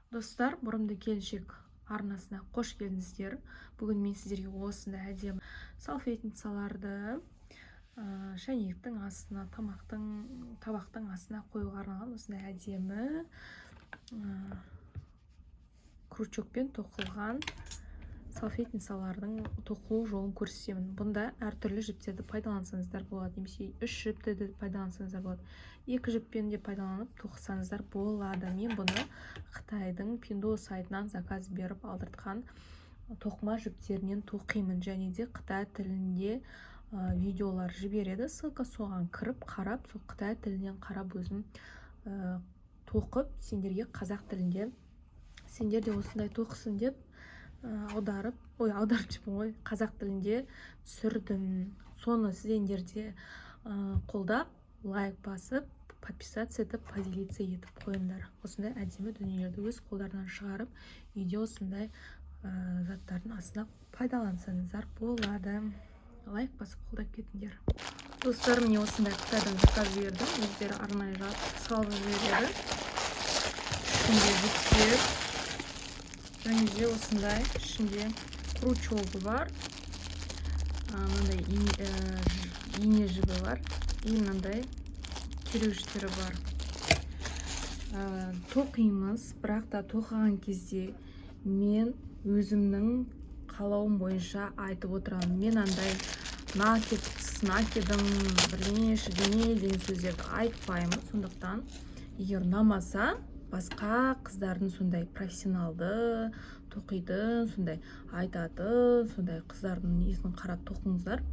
Достар, бұрымды келіншек арнасына қош келдіңіздер. Бүгін мен сіздерге осындай әдемі салфетницаларды шәйнектің астына, табақтың астына қоюға арналған осындай әдемі крючокпен тоқылған салфетницалардың тоқылу жолын көрсетемін. Бұнда әртүрлі жіптерді пайдалансаңыздар болады, немесе 3 жіпті де пайдалансаңыздар болады, 2 жіппен де пайдаланып тоқысаңыздар болады. Мен бұны Қытайдың Пиндо сайтынан заказ беріп алдыртқан тоқыма жіптерінен тоқимын, және де Қытай тілінде видеолар жібереді. Ссылка соған кіріп қарап, сол Қытай тілінен қарап өзім тоқып, сендерге қазақ тілінде сендер де осындай тоқысын деп аударып жүрмін ғой, қазақ тілінде түсірдім. Соны сіздер де қолдап, лайк басып, подписаться етіп, поделиться етіп қойыңдар. Осындай әдемі дүниелерді өз қолдарынан шығарып, үйде осындай заттардың астына пайдалансаңыздар болады. Лайк басып қолдап кетіңдер. Достар, міне осындай Қытайдан заказ бердім. Өздері арнайы салып жібереді. Ішінде жіптер, және де осындай ішінде крючогы бар, мынандай ине жібі бар, и мынандай кереуіштері бар. Тоқимыз, бірақ та тоқыған кезде мен өзімнің қалауым бойынша айтып отырамын. Мен андай накедым, бірнеше деген сөздерді айтпаймын. Сондықтан, егер ұнамаса, басқа қыздардың сондай профессионалды тоқиды, сондай айтады, сондай қыздардың несін қарап тоқыңыздар.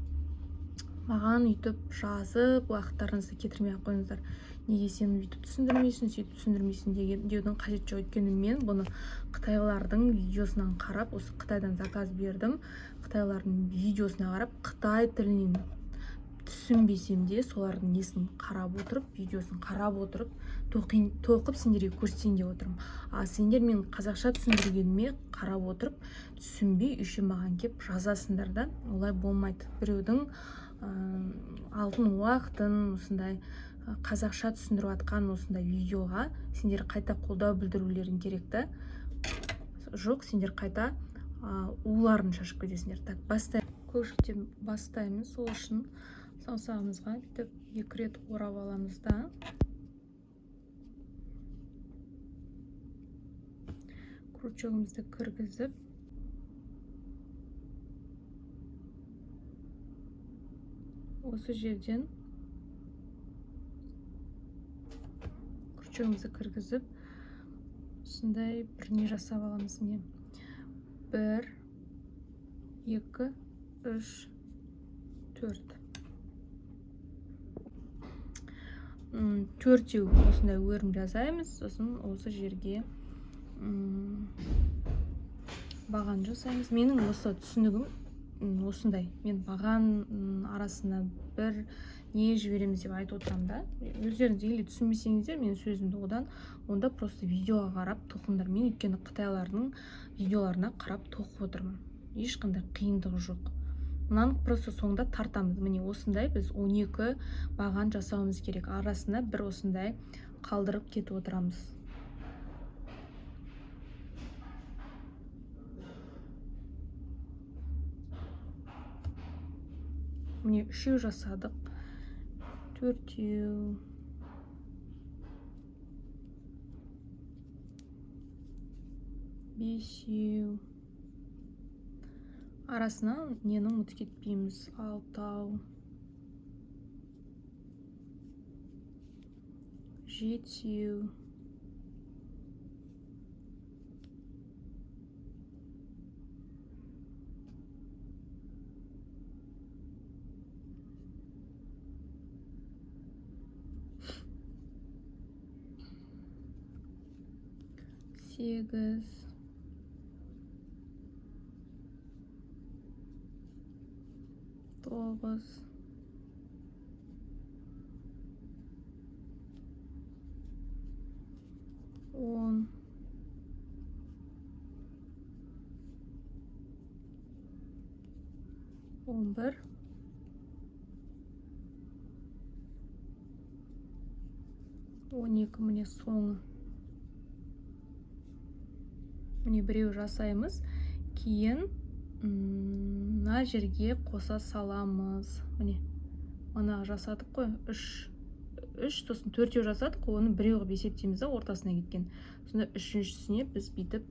Маған үйтіп жазып, уақыттарыңызды кетірмей қойыңыздар. Неге сен үйтіп түсіндірмейсің, сөйтіп түсіндірмейсің деудің қажет жоқ. Өйткені мен бұны қытайлардың видеосынан қарап, осы Қытайдан заказ бердім. Қытайлардың видеосына қарап, Қытай тілінен түсінбесем де, солардың несін қарап отырып, видеосын қарап отырып, тоқып сендерге көрсетейін деп отырмын. Сендер мен қазақша түсіндіргеніме қарап отырып, түсінбей үйше маған кеп жазасыңдар да, олай болмайды. Біреудің алтын уақытын осындай қазақша түсіндіріп атқан осындай видеоға сендер қайта қолдау білдірулерің керекті. Жоқ, сендер қайта уларын шашып кетесіңдер. Так, бастаймыз. Көкшіктен бастаймыз. Сол үшін саусағымызға бүйтіп 2 рет орап аламыз да. Крючогымызды кіргізіп, осы жерден крючогымызды кіргізіп, осындай біріне жасап аламыз. 1, 2, 3, 4. 4-еу осындай өрім жасаймыз. Сосын осы жерге баған жасаймыз. Менің осы түсінігім осындай. Мен баған арасына бір не жібереміз деп айтып отырамын да. Өздеріңіз егер түсінбесеңіздер, менің сөзімді онда просто видеоға қарап тоқыңдар. Мен өйткені қытайлардың видеоларына қарап тоқып отырмын. Ешқандай қиындығы жоқ. Мынаны просто соңында тартамыз. Міне осындай біз 12 баған жасауымыз керек. Арасына бір осындай қалдырып кетіп отырамыз. Міне 3-еу жасадық. 4-еу. 5-еу. Арасына нені ұмытып кетпейміз. 6-ау. 7-еу. 8, 9, 10, 11, 12 міне соңы. міне біреу жасаймыз, кейін мына жерге қоса саламыз. Міне мына жасадық қой, 3 сосын 4 жасадық, оны біреу қылып есептейміз да, ортасына кеткен. Сонда үшіншісіне біз бүйтіп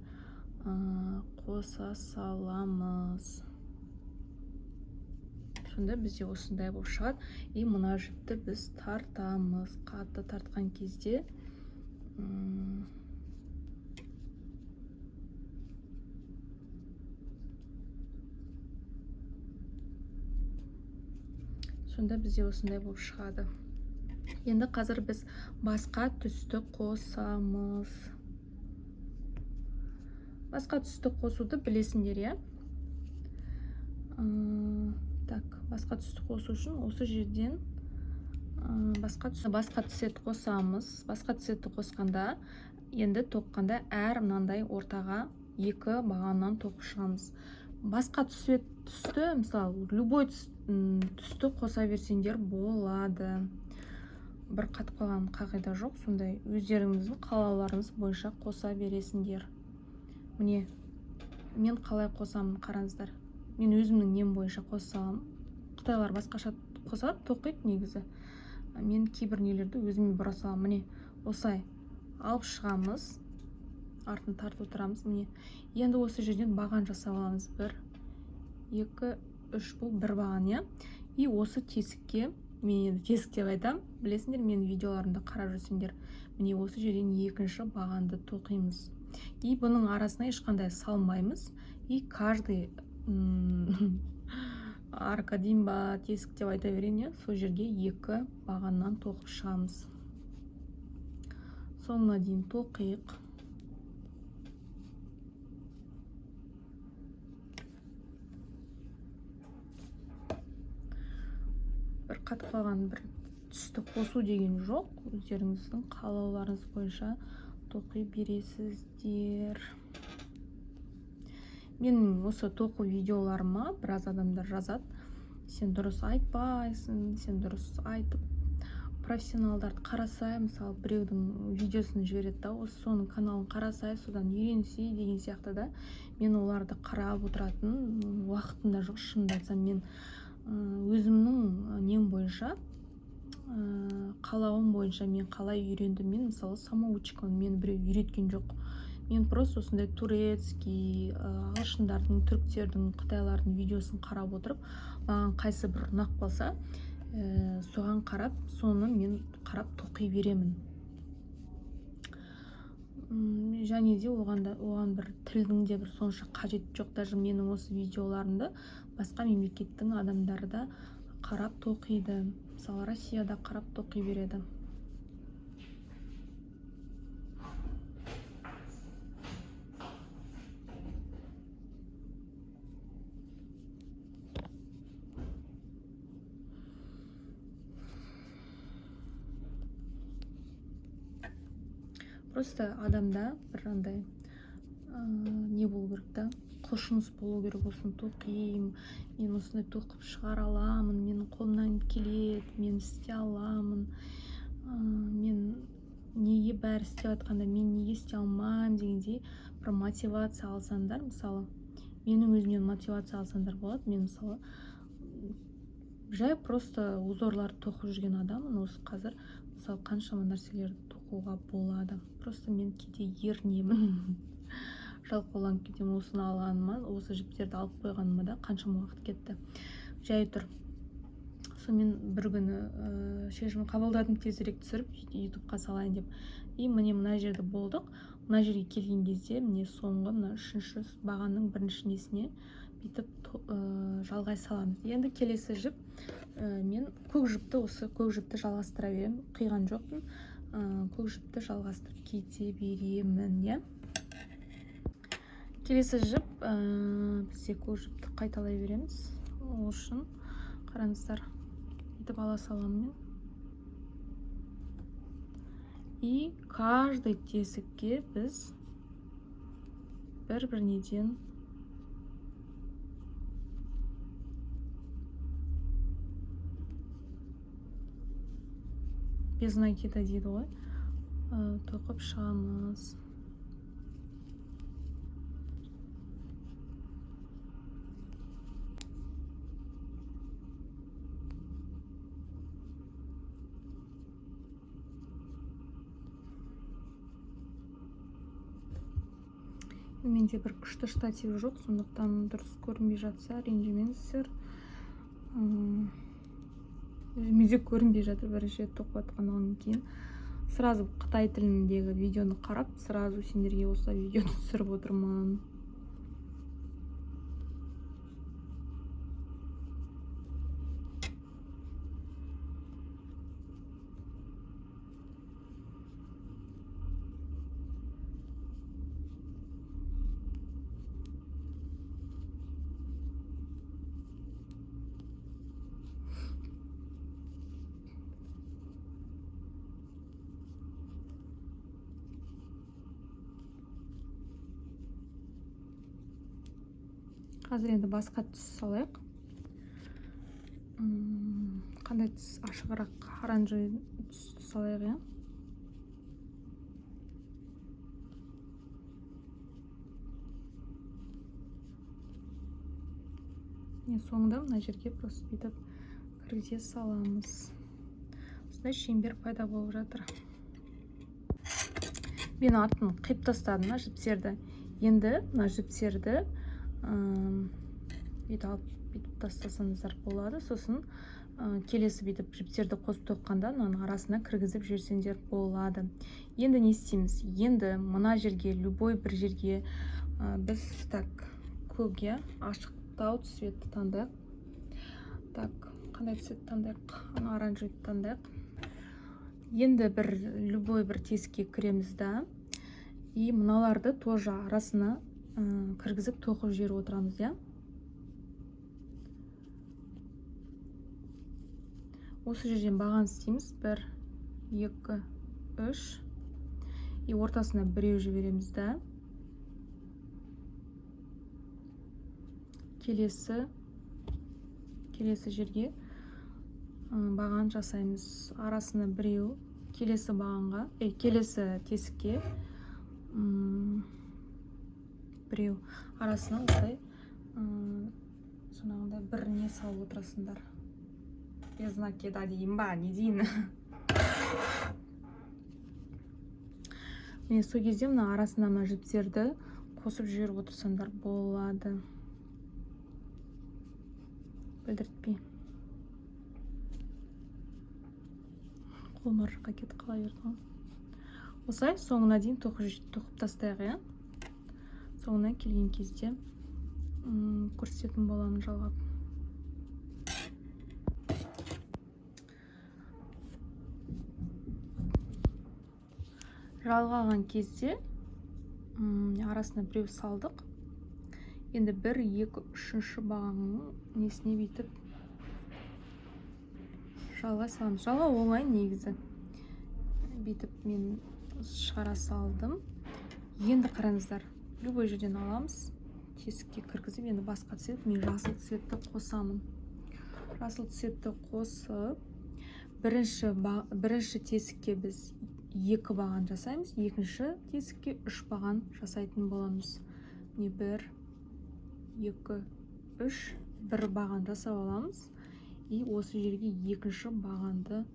қоса саламыз. Сонда бізде осындай болып шығады. И мына жіпті біз тартамыз. Қатты тартқан кезде сонда бізде осындай болып шығады. Енді қазір біз басқа түсті қосамыз. Басқа түсті қосуды білесіңдер, иә? Так, басқа түсті қосу үшін осы жерден басқа цвет қосамыз. Басқа цветті қосқанда, енді тоққанда әр мынандай ортаға 2 бағаннан тоқып шығамыз. Басқа түсті, мысалы, любой түсті қоса берсеңдер болады. Бір қатып қалған қағида жоқ, сондай өздеріңіздің қалауларыңыз бойынша қоса бересіңдер. Міне, мен қалай қосамын, қараңыздар. Мен өзімнің нем бойынша қоса саламын. Қытайлар басқаша қосады, тоқиды негізі. Мен кейбір нелерді өзіме бұра саламын. Міне, осылай алып шығамыз, артын тартып отырамыз. Міне, енді осы жерден баған жасап аламыз. 1, 2, 3, бұл бір баған, иә? И осы тесікке, мен енді тесік деп айтам, білесіңдер, мен видеоларымда қарап жүрсеңдер, міне осы жерден екінші бағанды тоқимыз. И бұның арасына ешқандай салмаймыз. И каждый арка дейін ба, тесік деп айта берейін, сол жерге 2 бағаннан тоқып шығамыз. Соңына дейін тоқиық. Бір қатып қалған бір түсті қосу деген жоқ. Өздеріңіздің қалауларыңыз бойынша тоқи бересіздер. Мен осы тоқу видеоларыма біраз адамдар жазады. Сен дұрыс айтпайсың, сен дұрыс айтып, профессионалдарды қарасай, мысалы, біреудің видеосын жібереді да, осы соның каналын қарасай, содан үйренсей деген сияқты да. Мен оларды қарап отыратын уақытында жоқ, шынымды айтсам. Мен өзімнің нем бойынша, қалауым бойынша мен қалай үйрендім. Мен мысалы самоучкамын, мен біреу үйреткен жоқ. Мен просто осындай турецкий, ағылшындардың, түріктердің, қытайлардың видеосын қарап отырып, маған қайсы бір ұнап қалса, соған қарап, соны мен қарап тоқи беремін. Және де оған бір тілдің де бір сонша қажет жоқ. Даже менің осы видеоларымды басқа мемлекеттің адамдары да қарап тоқиды. Мысалы, Россияда қарап тоқи береді. Просто адамда бір андай не болу керек та, құлшыныс болу керек. Осыны тоқимын, мен осындай тоқып шығара аламын, менің қолымнан келеді, мен істей аламын, мен неге бәрі істеп жатқанда мен неге істей алмаймын дегендей бір мотивация алсаңдар, мысалы, менің өзімнен мотивация алсаңдар болады. Мен мысалы жай просто узорларды тоқып жүрген адаммын. Осы қазір мысалы қаншама нәрселерді тоқуға болады. Просто мен кейде ерінемін. Жалқауланып кетемін. Осыны алғаныма, осы жіптерді алып қойғаныма да қаншама уақыт кетті. Жай тұр. Сонымен бір күні шешім қабылдадым, тезірек түсіріп ютубқа салайын деп. И мына жерде болдық. Мына жерге келген кезде міне соңғы мына 3-ші бағанның бірінші несіне бүйтіп жалғай саламыз. Енді келесі жіп, мен көк жіпті, осы көк жіпті жалғастыра беремін. Қиған жоқпын. Көк жіпті жалғастырып кете беремін, иә. Келесі жіп, бізде көк жіпті қайталай береміз. Ол үшін қараңыздар, бүйтіп ала саламын мен. И каждый тесікке біз бір-бірінен без накида дейді ғой, тоқып шығамыз. менде бір күшті штатив жоқ, сондықтан дұрыс көрінбей жатса ренжімеңіздер. Өзіме көрінбей жатыр, бірінші рет тоқып жатқаннан кейін сразу Қытай тіліндегі видеоны қарап, сразу сендерге осы видеоны түсіріп отырмын. Қазір енді басқа түс салайық. Қандай түс? Ашығырақ оранжевый түс салайық, соңында мына жерге просто бүйтіп кіргізе саламыз. Осындай шеңбер пайда болып жатыр. Мен артын қиып тастадым мына жіпсерді. Енді мына жіпсерді бүйтіп тастасаңыздар болады. Сосын келесі бүйтіп жіпсерді қосып тоққанда мынаның арасына кіргізіп жіберсеңдер болады. Енді не істейміз? Енді мына жерге, любой бір жерге біз так көкке ашықтау цветті таңдайық. Так, қандай цвет таңдайық? Оранжевый таңдайық. Енді бір любой бір тесікке кіреміз да, и мыналарды тоже арасына кіргізіп тоқып жіберіп отырамыз, Осы жерден баған істейміз. 1, 2, 3. И ортасына біреу жібереміз да. Келесі жерге баған жасаймыз. Арасына біреу, келесі бағанға, келесі тесікке біреу. Арасына осылай жаңағындай бір не салып отырасыңдар. Без знаки да дейін ба, не дейін. Міне сол кезде мына арасына мына жіпсерді қосып жіберіп отырсаңдар болады. Білдіртпей. Қолым ар жаққа кетіп қала берді. Осылай соңына дейін тоқып тастайық, Соңына келген кезде көрсететін боламын жалғап. Жалғаған кезде арасына біреу салдық. Енді 1, 2, 3 бағанның несіне бүйтіп жалғай саламыз. Жалғау оңай негізі. Бүйтіп мен шығара салдым. Енді қараңыздар, любой жерден аламыз, тесікке кіргізіп, енді басқа цвет, мен жасыл цветті қосамын. Жасыл цветті қосып, бірінші тесікке біз 2 баған жасаймыз, екінші тесікке 3 баған жасайтын боламыз. 1, 2, 3, 1 баған жасап аламыз. И осы жерге екінші бағанды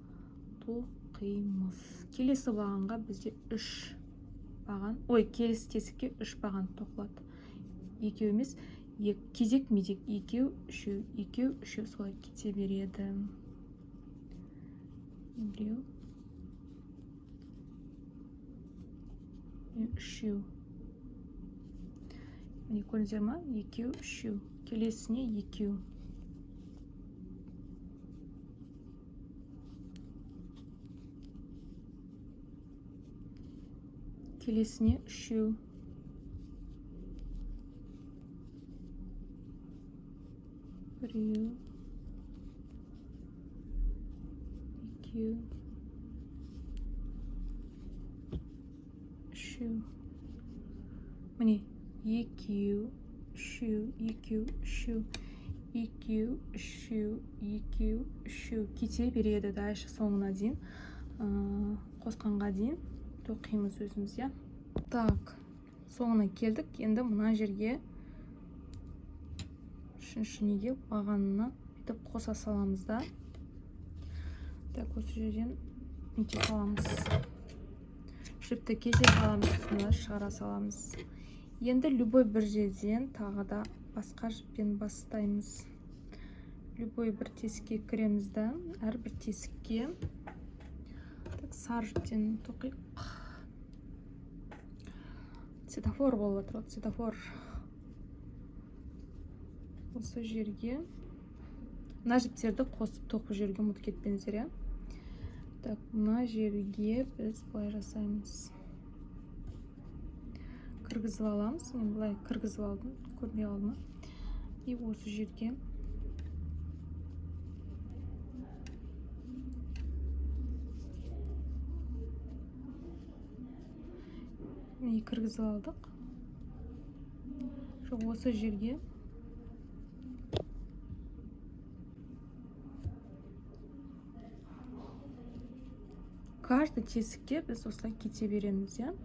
тоқимыз. Келесі бағанға бізде 3 баған, келесі тесікке 3 баған тоқылады. Екеу емес, кезек-медек, екеу, үшеу солай кете береді. Біреу, үшеу. Міне көрдіңіздер ма? Екеу, үшеу. Келесіне екеу. Келесіне үшеу. Біреу, екеу, үшеу. Міне екеу, үшеу, екеу, үшеу, екеу, үшеу, екеу, үшеу кете береді. Дальше соңына дейін қосқанға дейін тоқимыз өзіміз, Так, соңына келдік. Енді мына жерге үшінші неге бағанына бүйтіп қоса саламыз да. Так, осы жерден нете саламыз. Жіпті кесе саламыз, шығара саламыз. Енді любой бір жерден тағы да басқа жіппен бастаймыз. Любой бір тесікке кіреміз да, әрбір тесікке сары жіптен тоқиық. Светофор болып отыр, светофор. Осы жерге мына жіптерді қосып тоқып жерге ұмытып кетпеңіздер, иә. Так, мына жерге біз былай жасаймыз. Кіргізіп аламыз. Мен былай кіргізіп алдым, көрмей алдым. И осы жерге міне кіргізіп алдық. Жоқ, осы жерге каждый тесікке біз осылай кете береміз, иә.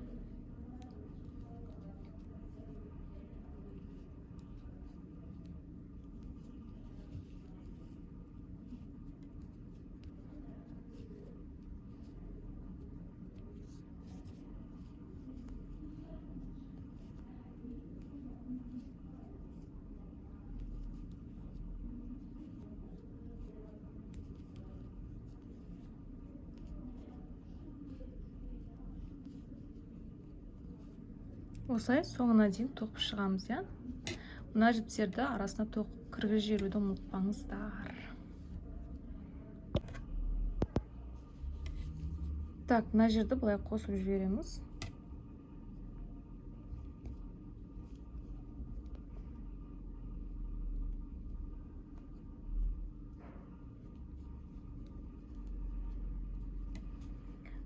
Осылай соңына дейін тоқып шығамыз, иә. Мына жіптерді арасына тоқып кіргізіп жіберуді ұмытпаңыздар. Так, мына жерді былай қосып жібереміз.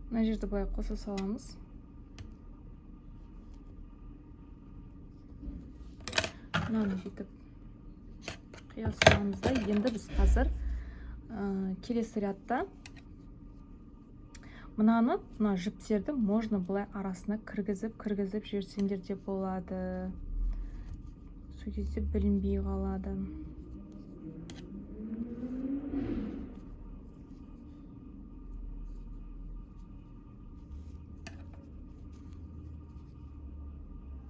Мына жерді былай қоса саламыз. Мынаны бүйтіп қия саламыз да. Енді біз қазір келесі рядта мына жіптерді можно былай арасына кіргізіп жіберсеңдер де болады. Сол кезде білінбей қалады.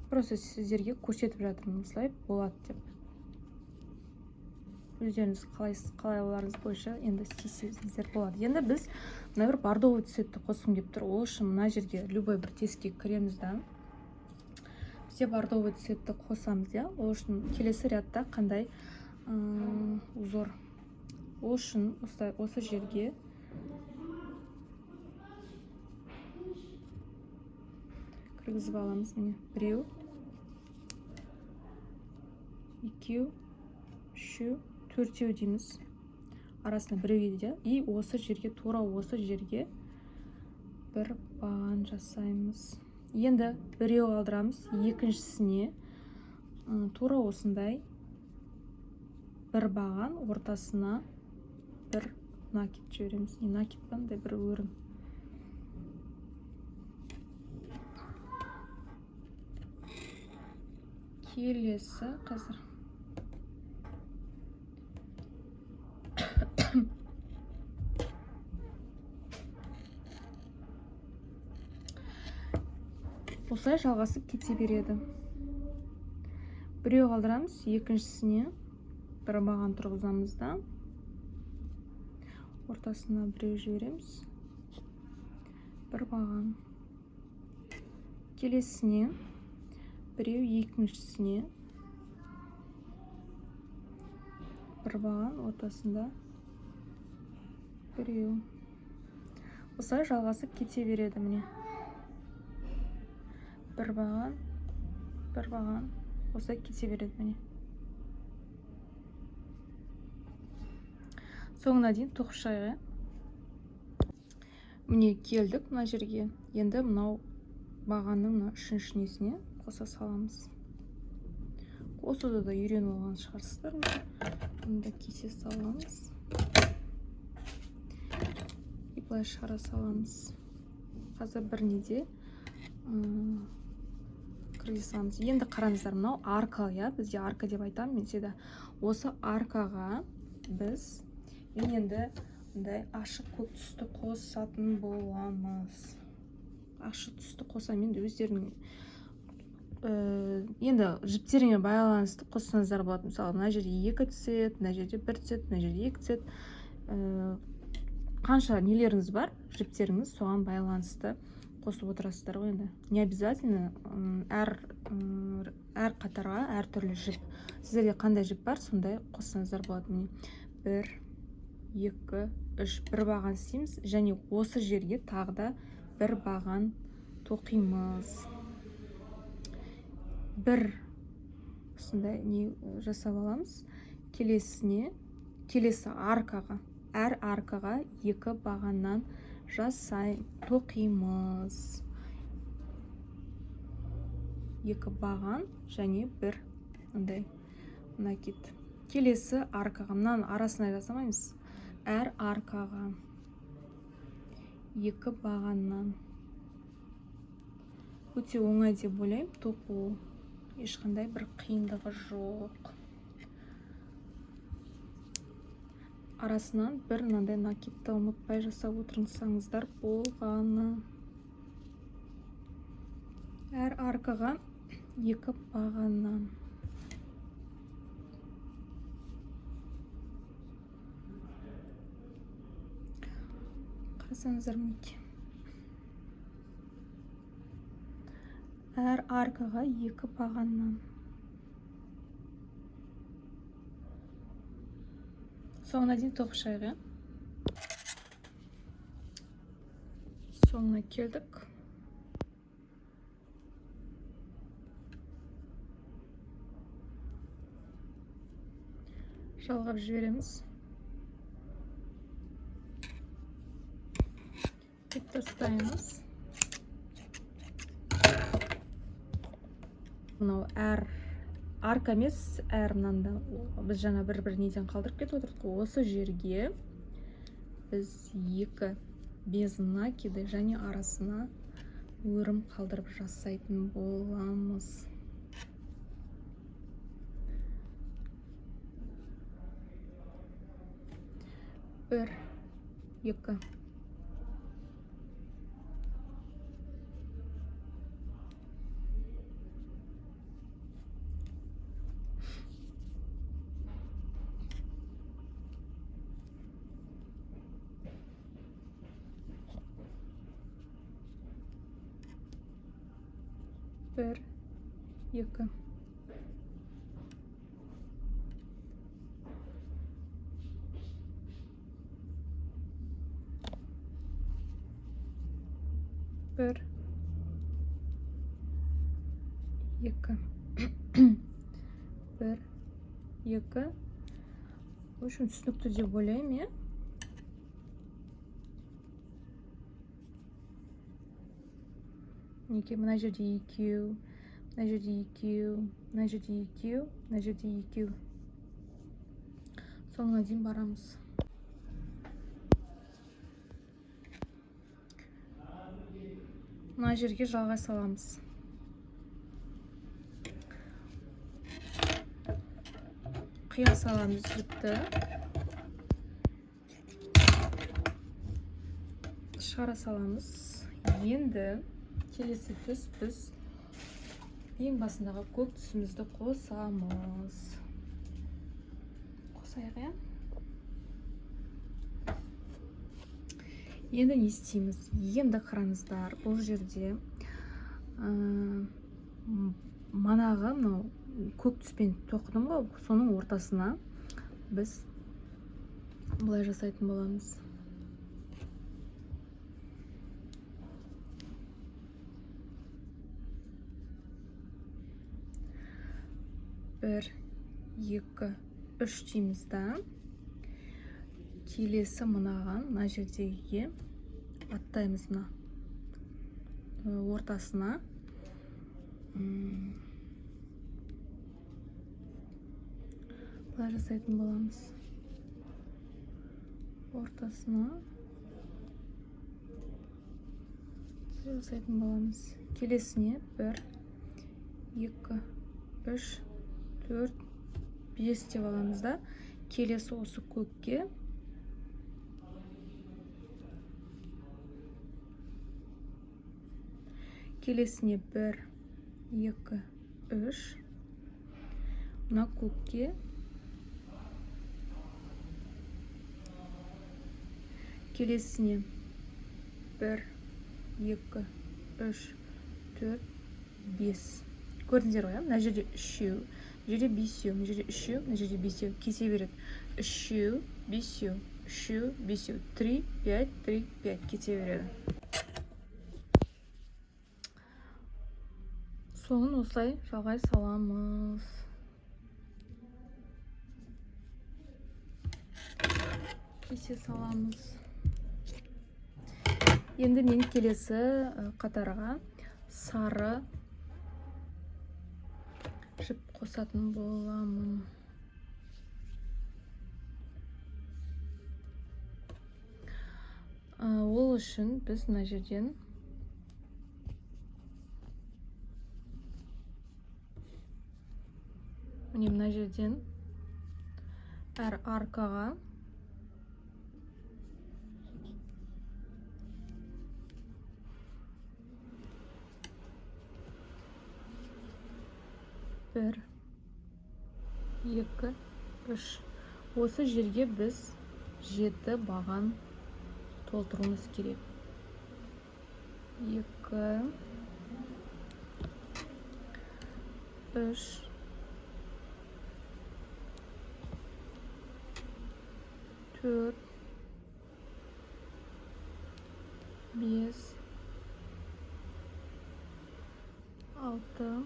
Просто сіздерге көрсетіп жатырмын, осылай болады деп. Өздеріңіз қалай оларыңыз бойынша енді істесеңіздер болады. Енді біз мына бір бордовый цветті қосқым келіп тұр. Ол үшін мына жерге любой бір тесікке кіреміз да. Бізде бордовый цветті қосамыз, иә. Ол үшін келесі рядта қандай узор. Ол үшін осы жерге кіргізіп аламыз. Міне біреу, екеу, үшеу, төртеу дейміз. Арасына біреу еді. И осы жерге, тура осы жерге бір баған жасаймыз. Енді біреу алдырамыз, екіншісіне тура осындай бір баған, ортасына бір накид жібереміз. Не накид па, бір өрім. Келесі қазір осылай жалғасып кете береді. Біреу қалдырамыз, екіншісіне бір баған тұрғызамыз да, ортасына біреу жібереміз, бір баған. Келесіне біреу, екіншісіне бір баған, ортасында біреу. Осылай жалғасып кете береді. Міне бір баған, осылай кете береді. Міне соңына дейін тоқып шығайық. Міне келдік мына жерге. Енді мынау бағанның мына үшінші несіне қоса саламыз. Қосуды да үйреніп алған шығарсыздар. Мұнда кесе саламыз. И былай шығара саламыз. Қазір бір неде кіргізе саламыз. Енді қараңыздар, мынау арка, иә, бізде арка деп айтамын. Мен сізді осы аркаға біз енді мындай ашық көк түсті қосатын боламыз. Ашық түсті қосам, енді өздерінің енді жіптеріңе байланысты қоссаңыздар болады. Мысалы мына жерде 2 түседі, мына жерде 1 түседі, мына жерде 2 түседі. Қанша нелеріңіз бар, жіптеріңіз соған байланысты қосып отырасыздар ғой. Енді не обязательно әр қатарға әр түрлі жіп. Сіздерде қандай жіп бар, сондай қоссаңыздар болады. Міне 1, 2, 3 бір баған істейміз, және осы жерге тағы да бір баған тоқимыз. Бір осындай не жасап аламыз. Келесі аркаға, әр аркаға 2 бағаннан тоқимыз. 2 баған және бір мындай накид. Келесі аркаға, мынаның арасына жасамаймыз. Әр аркаға 2 бағаннан. Өте оңай деп ойлаймын, тоқу. Ешқандай бір қиындығы жоқ. Арасынан бір мынандай накидті ұмытпай жасап отырсаңыздар болғаны. Әр аркаға 2 бағаннан. Қарасаңыздар мінекей. Әр аркаға 2 бағаннан. Соңына дейін тоқып шығайық. Соңына келдік. Жалғап жібереміз. Кеп тастаймыз. Мынау әр арка емес, әр мынанда біз жаңа бір неден қалдырып кетіп отырдық. Осы жерге біз 2 без накиды және арасына өрім қалдырып жасайтын боламыз. Бір, 2. Bir, 2. Bir, 2. Bir, 2. В общем, түсінікті деп ойлаймын, Неке, мына жерде 2, мына жерде 2, мына жерде 2, мына жерде 2. Соңына дейін барамыз. Мына жерге жалғай саламыз. Қия саламыз жіпті. Шығара саламыз. Енді келесі түс біз ең басындағы көк түсімізді қосамыз. Қосайық, Енді не істейміз? Енді қараңыздар, бұл жерде манағы көк түспен тоқыдым ғой, соның ортасына біз бұлай жасайтын боламыз. Bir, 2, 3 дейміз да. Келесі мынаған, мына жердегі аттаймыз мына ортасына. Бұлай жасайтын боламыз. Ортасына жасайтын боламыз. Келесіне 1, 2, 3, 4, 5 деп аламыз да. Келесі осы көкке келесіне 1, 2 3 мына көкке келесіне 1 2 3 4 5 көрдіңіздер ғой, мына жерде 3-еу, мына жерде 5-еу, мына жерде 3-еу, мына жерде 5-еу кесе береді. 3-еу, 5-еу, 3-еу, 5-еу, 3 5 3 5 кесе береді. Соңын осылай жалғай саламыз. Кесе саламыз. Енді мен келесі қатарға сары жіп қосатын боламын. Ол үшін біз мына жерден мына жерден әр аркаға бір, екі, үш. Осы жерге біз 7 баған толтыруымыз керек. 2, 3, 4, 5, 6,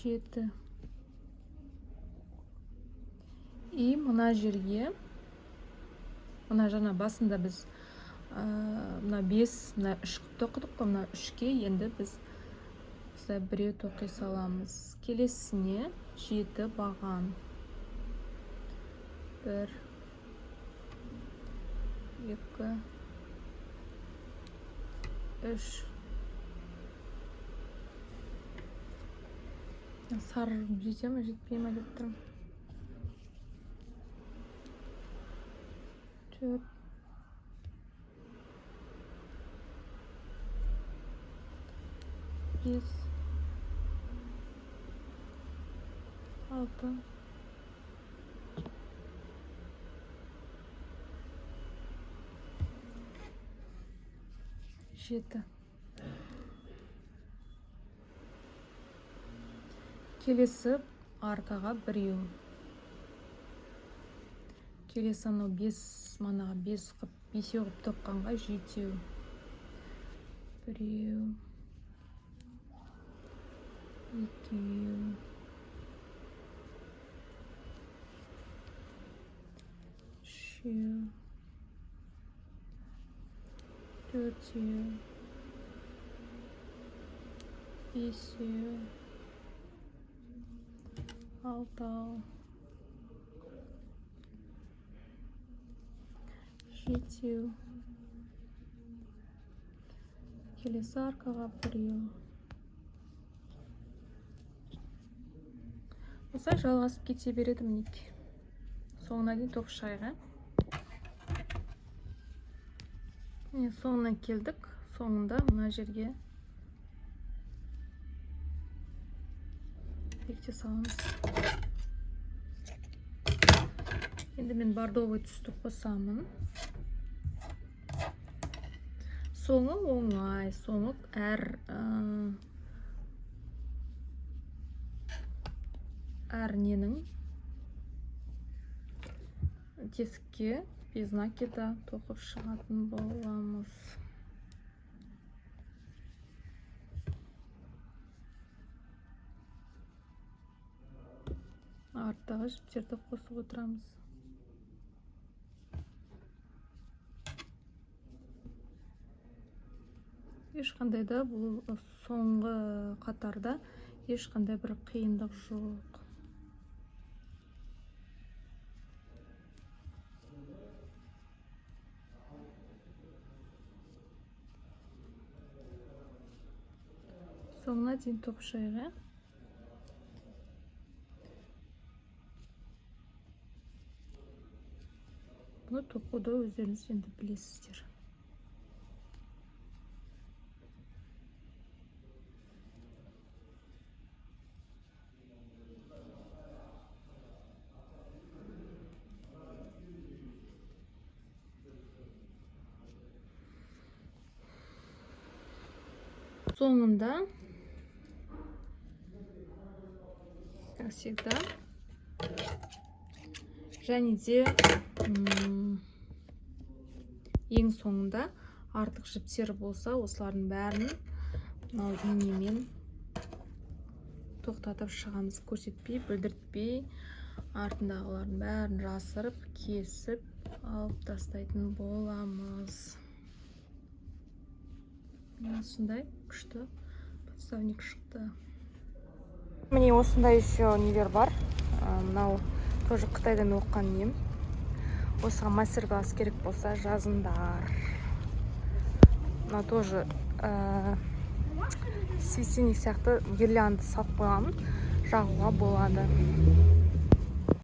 7. И мына жерге, мына жаңа басында біз мына 5, мына 3 тоқыдық қой, мына 3-ке енді біз біреу тоқи саламыз. Келесіне 7 баған. 1, 2, 3. Сары жете ме, жетпей ме деп тұрмын. 4, 5, 6, 7. Келесі аркаға біреу. Келесі анау 5, манаға 5 қып, 5-еу қып тоққанға 7-еу. Біреу, екеу, үшеу, төртеу, бесеу, алтау, жетеу. Келесі аркаға біреу. Осылай жалғасып кете береді мінекей. Соңына дейін тоқып шығайық. Соңына келдік. Соңында мына жерге бекіте саламыз. Енді мен бордовый түсті қосамын. Соңы оңай, соңы әр ненің тесікке без накида тоқып шығатын боламыз. Арттағы жіптерді қосып отырамыз. Ешқандай да бұл соңғы қатарда ешқандай бір қиындық жоқ. Соңына дейін тоқып шығайық. Бұны тоқуды өздеріңіз енді білесіздер. соңында, как всегда, және де ең соңында артық жіптер болса, осылардың бәрін мынау инемен тоқтатып шығамыз. Көрсетпей, білдіртпей, артындағылардың бәрін жасырып, кесіп алып тастайтын боламыз. Осындай күшті подставник шықты. Міне осындай еще нелер бар. Мынау тоже Қытайдан оққан нем. Осыға мастер-класс керек болса, жазыңдар. Мынау тоже светильник сияқты гирлянда салып қойғанмын, жағуға болады.